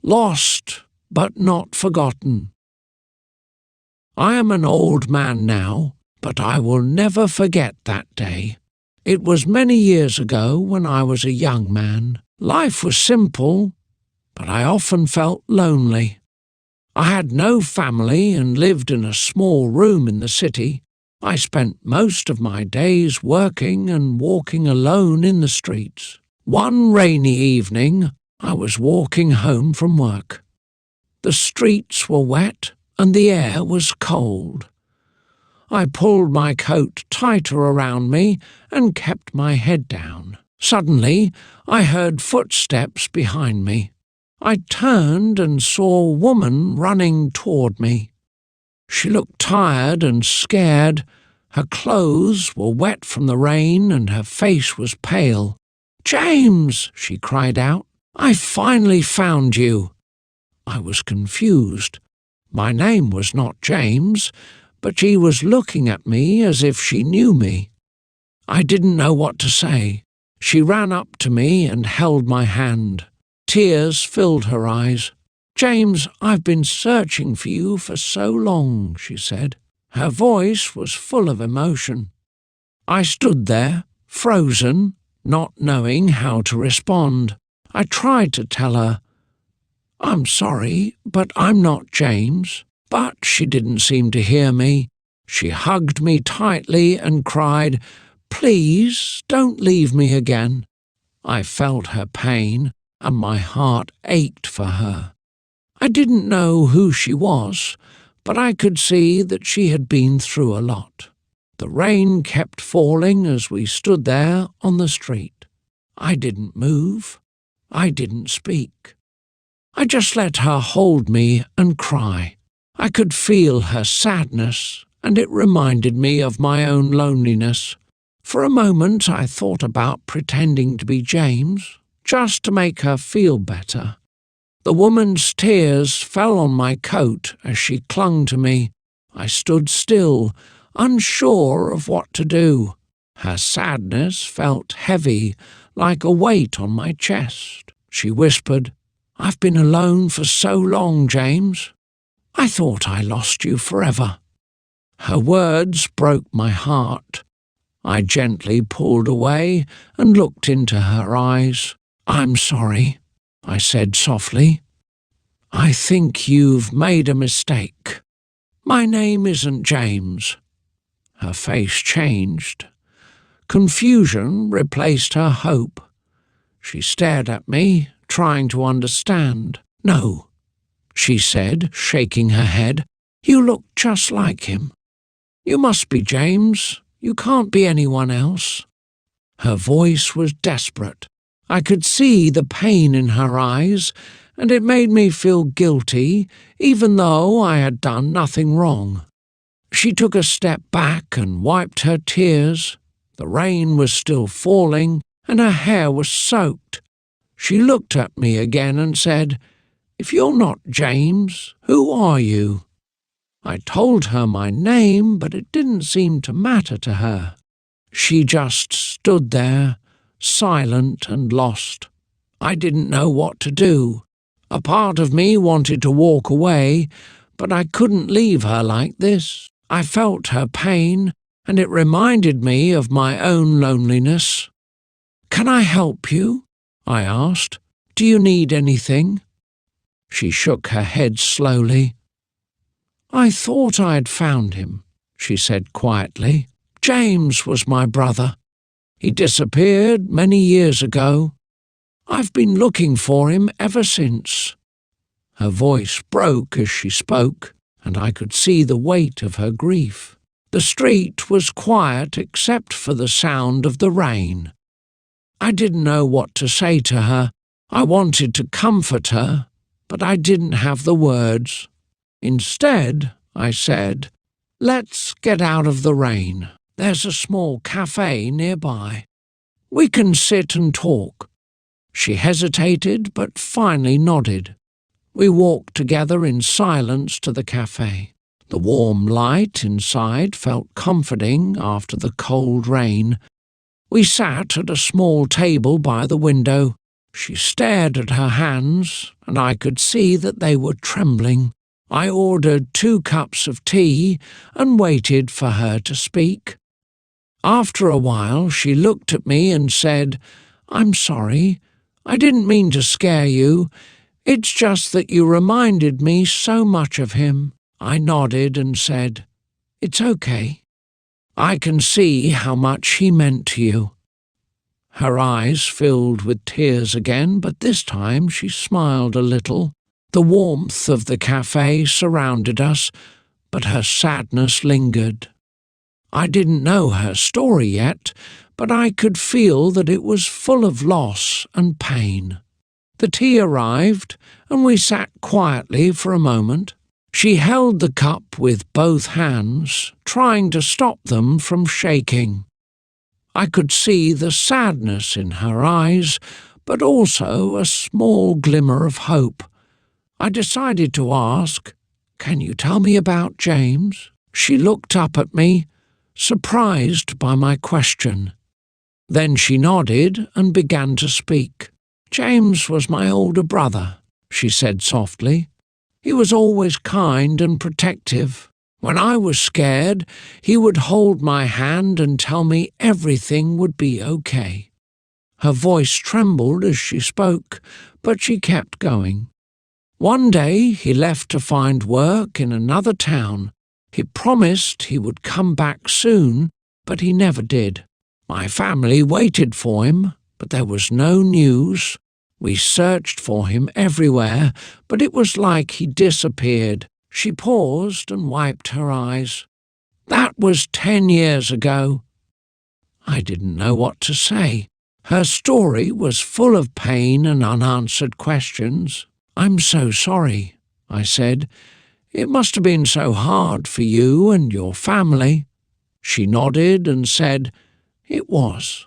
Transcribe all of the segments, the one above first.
lost but not forgotten. I am an old man now, but I will never forget that day. It was many years ago when I was a young man. Life was simple, but I often felt lonely. I had no family and lived in a small room in the city. I spent most of my days working and walking alone in the streets. One rainy evening, I was walking home from work. The streets were wet and the air was cold. I pulled my coat tighter around me and kept my head down. Suddenly, I heard footsteps behind me. I turned and saw a woman running toward me. She looked tired and scared. Her clothes were wet from the rain and her face was pale. "James!" she cried out. "I finally found you." I was confused. My name was not James, but she was looking at me as if she knew me. I didn't know what to say. She ran up to me and held my hand. Tears filled her eyes. "James, I've been searching for you for so long," she said. Her voice was full of emotion. I stood there, frozen, not knowing how to respond. I tried to tell her, "I'm sorry, but I'm not James." But she didn't seem to hear me. She hugged me tightly and cried, "Please, don't leave me again." I felt her pain, and my heart ached for her. I didn't know who she was, but I could see that she had been through a lot. The rain kept falling as we stood there on the street. I didn't move. I didn't speak. I just let her hold me and cry. I could feel her sadness, and it reminded me of my own loneliness. For a moment I thought about pretending to be James, just to make her feel better. The woman's tears fell on my coat as she clung to me. I stood still, unsure of what to do. Her sadness felt heavy, like a weight on my chest. She whispered, "I've been alone for so long, James. I thought I lost you forever." Her words broke my heart. I gently pulled away and looked into her eyes. "I'm sorry," I said softly. "I think you've made a mistake. My name isn't James." Her face changed. Confusion replaced her hope. She stared at me, trying to understand. "No," she said, shaking her head. "You look just like him. You must be James. You can't be anyone else." Her voice was desperate. I could see the pain in her eyes, and it made me feel guilty, even though I had done nothing wrong. She took a step back and wiped her tears. The rain was still falling, and her hair was soaked. She looked at me again and said, "If you're not James, who are you?" I told her my name, but it didn't seem to matter to her. She just stood there, silent and lost. I didn't know what to do. A part of me wanted to walk away, but I couldn't leave her like this. I felt her pain, and it reminded me of my own loneliness. "Can I help you?" I asked. "Do you need anything?" She shook her head slowly. "I thought I had found him," she said quietly. "James was my brother. He disappeared many years ago. I've been looking for him ever since." Her voice broke as she spoke, and I could see the weight of her grief. The street was quiet except for the sound of the rain. I didn't know what to say to her. I wanted to comfort her, but I didn't have the words. Instead, I said, "Let's get out of the rain. There's a small cafe nearby. We can sit and talk." She hesitated, but finally nodded. We walked together in silence to the cafe. The warm light inside felt comforting after the cold rain. We sat at a small table by the window. She stared at her hands, and I could see that they were trembling. I ordered 2 cups of tea and waited for her to speak. After a while, she looked at me and said, "I'm sorry. I didn't mean to scare you. It's just that you reminded me so much of him." I nodded and said, "It's okay. I can see how much he meant to you." Her eyes filled with tears again, but this time she smiled a little. The warmth of the cafe surrounded us, but her sadness lingered. I didn't know her story yet, but I could feel that it was full of loss and pain. The tea arrived, and we sat quietly for a moment. She held the cup with both hands, trying to stop them from shaking. I could see the sadness in her eyes, but also a small glimmer of hope. I decided to ask, "Can you tell me about James?" She looked up at me, surprised by my question. Then she nodded and began to speak. "James was my older brother," she said softly. "He was always kind and protective. When I was scared, he would hold my hand and tell me everything would be okay." Her voice trembled as she spoke, but she kept going. "One day he left to find work in another town. He promised he would come back soon, but he never did. My family waited for him, but there was no news. We searched for him everywhere, but it was like he disappeared." She paused and wiped her eyes. "That was 10 years ago." I didn't know what to say. Her story was full of pain and unanswered questions. "I'm so sorry," I said. "It must have been so hard for you and your family." She nodded and said, "It was.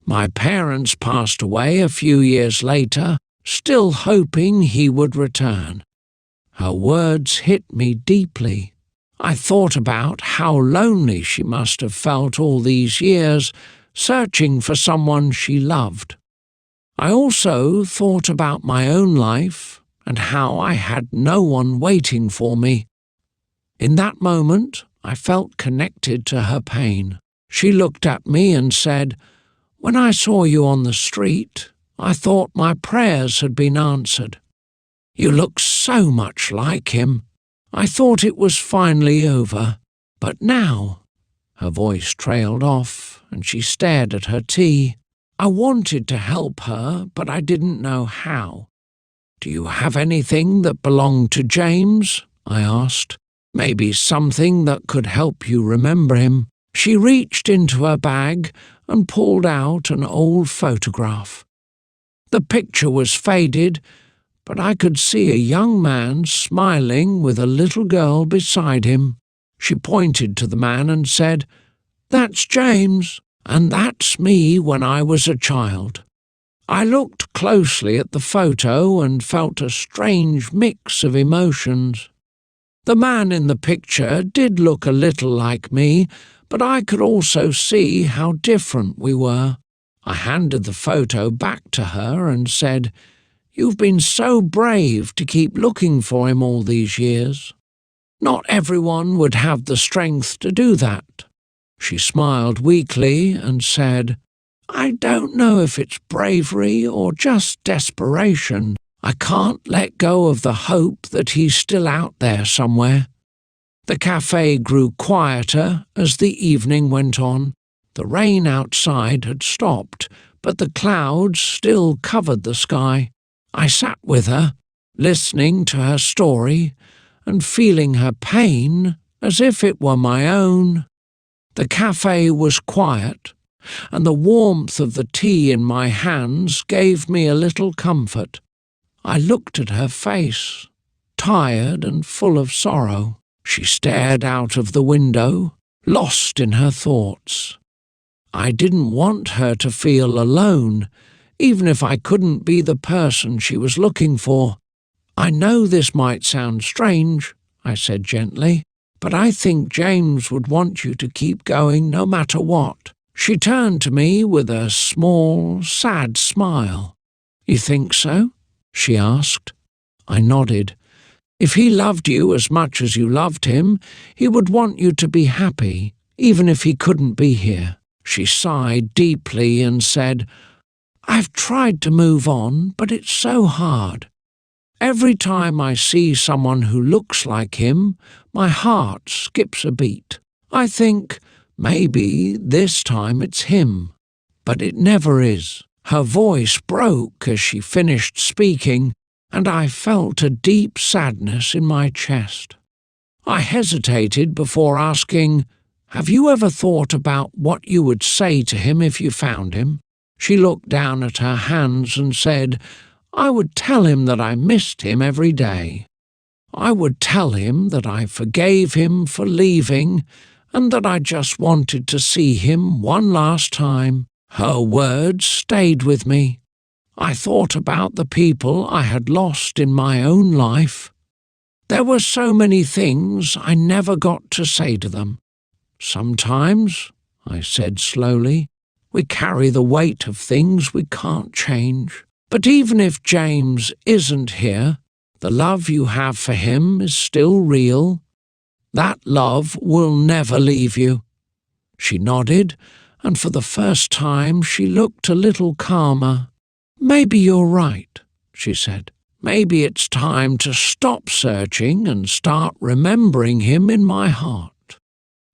My parents passed away a few years later, still hoping he would return." Her words hit me deeply. I thought about how lonely she must have felt all these years, searching for someone she loved. I also thought about my own life and how I had no one waiting for me. In that moment, I felt connected to her pain. She looked at me and said, "When I saw you on the street, I thought my prayers had been answered. You look so much like him. I thought it was finally over. But now—" Her voice trailed off, and she stared at her tea. I wanted to help her, but I didn't know how. "Do you have anything that belonged to James?" I asked. "Maybe something that could help you remember him." She reached into her bag and pulled out an old photograph. The picture was faded, but I could see a young man smiling with a little girl beside him. She pointed to the man and said, "That's James, and that's me when I was a child." I looked closely at the photo and felt a strange mix of emotions. The man in the picture did look a little like me, but I could also see how different we were. I handed the photo back to her and said, "You've been so brave to keep looking for him all these years. Not everyone would have the strength to do that." She smiled weakly and said, "I don't know if it's bravery or just desperation. I can't let go of the hope that he's still out there somewhere." The cafe grew quieter as the evening went on. The rain outside had stopped, but the clouds still covered the sky. I sat with her, listening to her story and feeling her pain as if it were my own. The cafe was quiet, and the warmth of the tea in my hands gave me a little comfort. I looked at her face, tired and full of sorrow. She stared out of the window, lost in her thoughts. I didn't want her to feel alone, even if I couldn't be the person she was looking for. "I know this might sound strange," I said gently, "but I think James would want you to keep going no matter what." She turned to me with a small, sad smile. You think so? She asked. I nodded. If he loved you as much as you loved him, he would want you to be happy, even if he couldn't be here. She sighed deeply and said, I've tried to move on, but it's so hard. Every time I see someone who looks like him, my heart skips a beat. I think, maybe this time it's him. But it never is. Her voice broke as she finished speaking, and I felt a deep sadness in my chest. I hesitated before asking, Have you ever thought about what you would say to him if you found him? She looked down at her hands and said, I would tell him that I missed him every day. I would tell him that I forgave him for leaving and that I just wanted to see him one last time. Her words stayed with me. I thought about the people I had lost in my own life. There were so many things I never got to say to them. Sometimes, I said slowly, we carry the weight of things we can't change. But even if James isn't here, the love you have for him is still real. That love will never leave you. She nodded, and for the first time she looked a little calmer. Maybe you're right, she said. Maybe it's time to stop searching and start remembering him in my heart.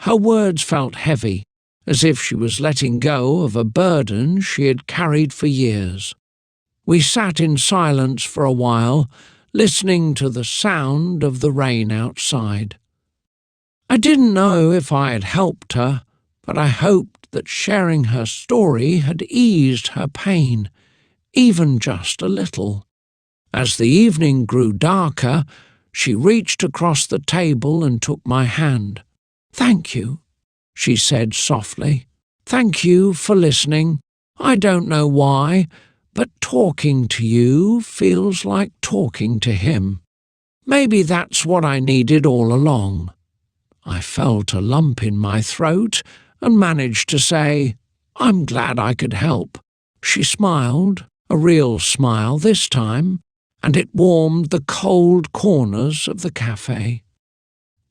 Her words felt heavy, as if she was letting go of a burden she had carried for years. We sat in silence for a while, listening to the sound of the rain outside. I didn't know if I had helped her, but I hoped that sharing her story had eased her pain, even just a little. As the evening grew darker, she reached across the table and took my hand. Thank you, she said softly. Thank you for listening. I don't know why, but talking to you feels like talking to him. Maybe that's what I needed all along. I felt a lump in my throat and managed to say, I'm glad I could help. She smiled, a real smile this time, and it warmed the cold corners of the cafe.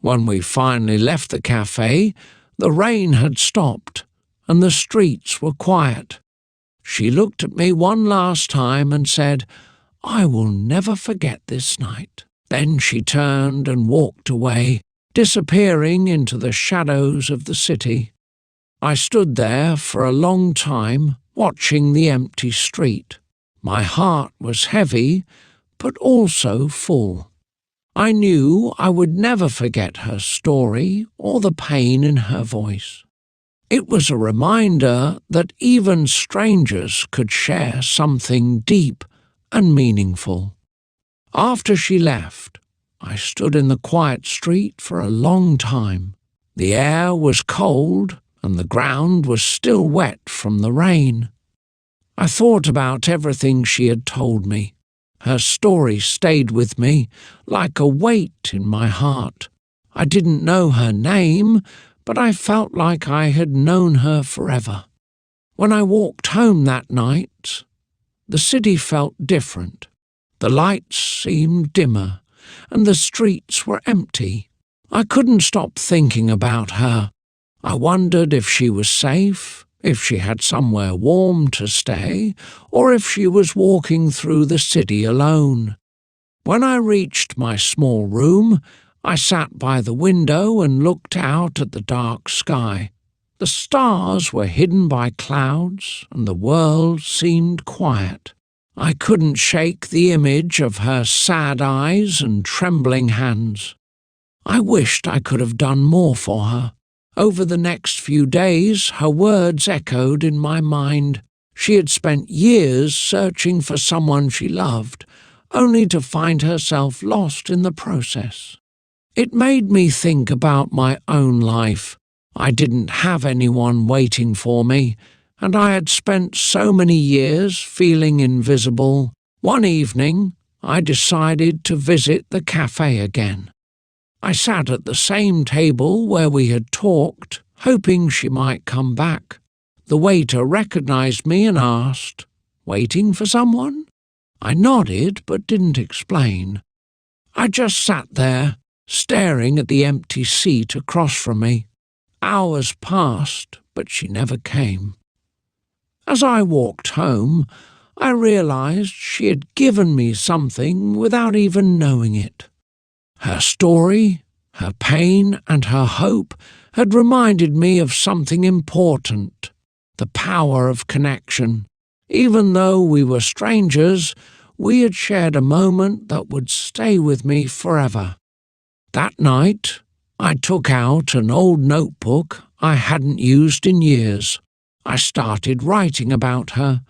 When we finally left the cafe, the rain had stopped and the streets were quiet. She looked at me one last time and said, I will never forget this night. Then she turned and walked away, disappearing into the shadows of the city. I stood there for a long time, watching the empty street. My heart was heavy, but also full. I knew I would never forget her story or the pain in her voice. It was a reminder that even strangers could share something deep and meaningful. After she left, I stood in the quiet street for a long time. The air was cold and the ground was still wet from the rain. I thought about everything she had told me. Her story stayed with me like a weight in my heart. I didn't know her name, but I felt like I had known her forever. When I walked home that night, the city felt different. The lights seemed dimmer, and the streets were empty. I couldn't stop thinking about her. I wondered if she was safe, if she had somewhere warm to stay, or if she was walking through the city alone. When I reached my small room, I sat by the window and looked out at the dark sky. The stars were hidden by clouds, and the world seemed quiet. I couldn't shake the image of her sad eyes and trembling hands. I wished I could have done more for her. Over the next few days, her words echoed in my mind. She had spent years searching for someone she loved, only to find herself lost in the process. It made me think about my own life. I didn't have anyone waiting for me, and I had spent so many years feeling invisible. One evening, I decided to visit the cafe again. I sat at the same table where we had talked, hoping she might come back. The waiter recognized me and asked, "Waiting for someone?" I nodded but didn't explain. I just sat there, staring at the empty seat across from me. Hours passed, but she never came. As I walked home, I realized she had given me something without even knowing it. Her story, her pain, and her hope had reminded me of something important, the power of connection. Even though we were strangers, we had shared a moment that would stay with me forever. That night, I took out an old notebook I hadn't used in years. I started writing about her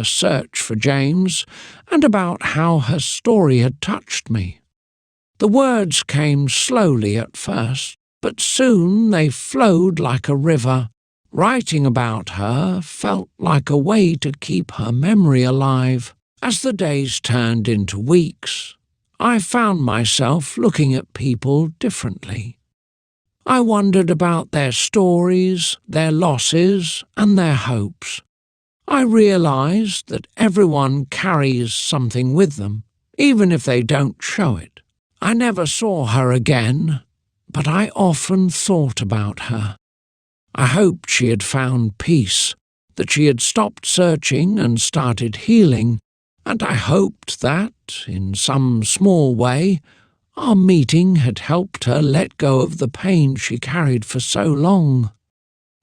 search for James, and about how her story had touched me. The words came slowly at first, but soon they flowed like a river. Writing about her felt like a way to keep her memory alive. As the days turned into weeks, I found myself looking at people differently. I wondered about their stories, their losses, and their hopes. I realized that everyone carries something with them, even if they don't show it. I never saw her again, but I often thought about her. I hoped she had found peace, that she had stopped searching and started healing, and I hoped that, in some small way, our meeting had helped her let go of the pain she carried for so long.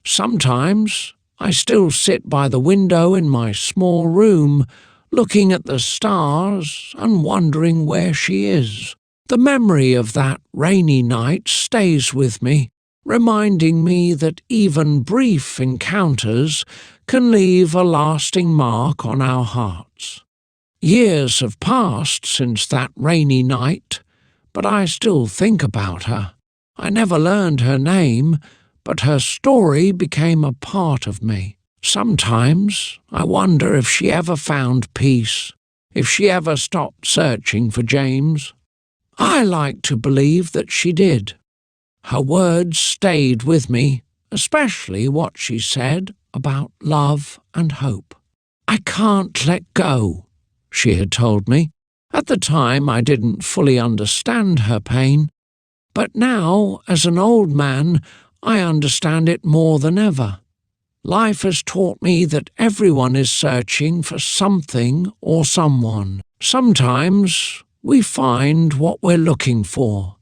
Sometimes I still sit by the window in my small room, looking at the stars and wondering where she is. The memory of that rainy night stays with me, reminding me that even brief encounters can leave a lasting mark on our hearts. Years have passed since that rainy night, but I still think about her. I never learned her name, but her story became a part of me. Sometimes I wonder if she ever found peace, if she ever stopped searching for James. I like to believe that she did. Her words stayed with me, especially what she said about love and hope. "I can't let go," she had told me. At the time I didn't fully understand her pain, but now, as an old man, I understand it more than ever. Life has taught me that everyone is searching for something or someone. Sometimes we find what we're looking for.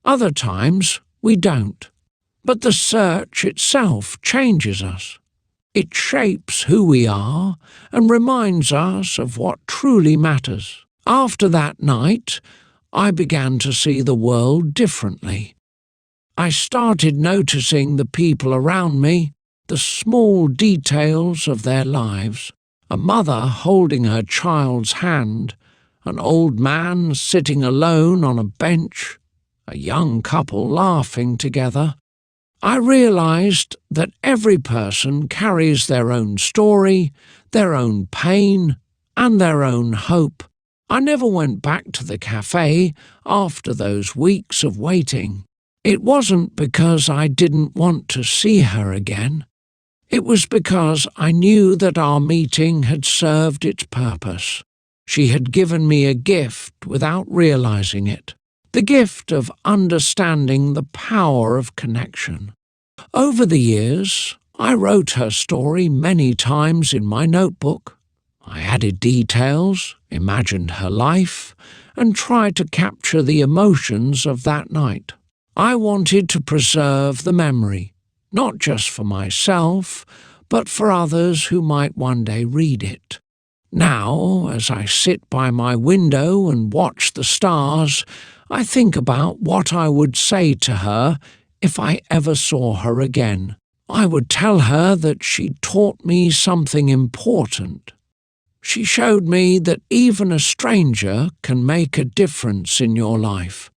Other times we don't. But the search itself changes us. It shapes who we are and reminds us of what truly matters. After that night, I began to see the world differently. I started noticing the people around me, the small details of their lives. A mother holding her child's hand, an old man sitting alone on a bench, a young couple laughing together. I realized that every person carries their own story, their own pain, and their own hope. I never went back to the cafe after those weeks of waiting. It wasn't because I didn't want to see her again. It was because I knew that our meeting had served its purpose. She had given me a gift without realizing it, the gift of understanding the power of connection. Over the years, I wrote her story many times in my notebook. I added details, imagined her life, and tried to capture the emotions of that night. I wanted to preserve the memory, not just for myself, but for others who might one day read it. Now, as I sit by my window and watch the stars, I think about what I would say to her if I ever saw her again. I would tell her that she taught me something important. She showed me that even a stranger can make a difference in your life.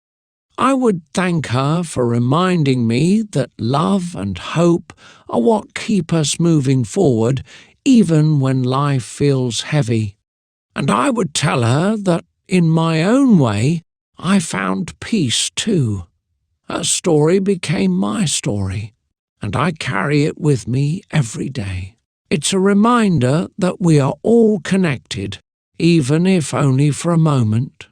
I would thank her for reminding me that love and hope are what keep us moving forward even when life feels heavy. And I would tell her that, in my own way, I found peace too. Her story became my story, and I carry it with me every day. It's a reminder that we are all connected, even if only for a moment.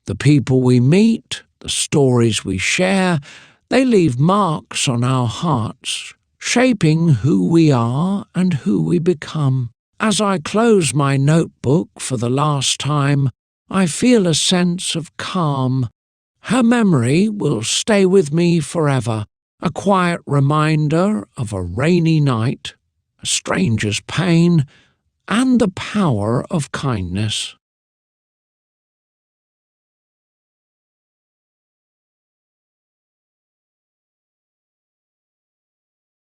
The people we meet, the stories we share, they leave marks on our hearts, shaping who we are and who we become. As I close my notebook for the last time, I feel a sense of calm. Her memory will stay with me forever, a quiet reminder of a rainy night, a stranger's pain, and the power of kindness.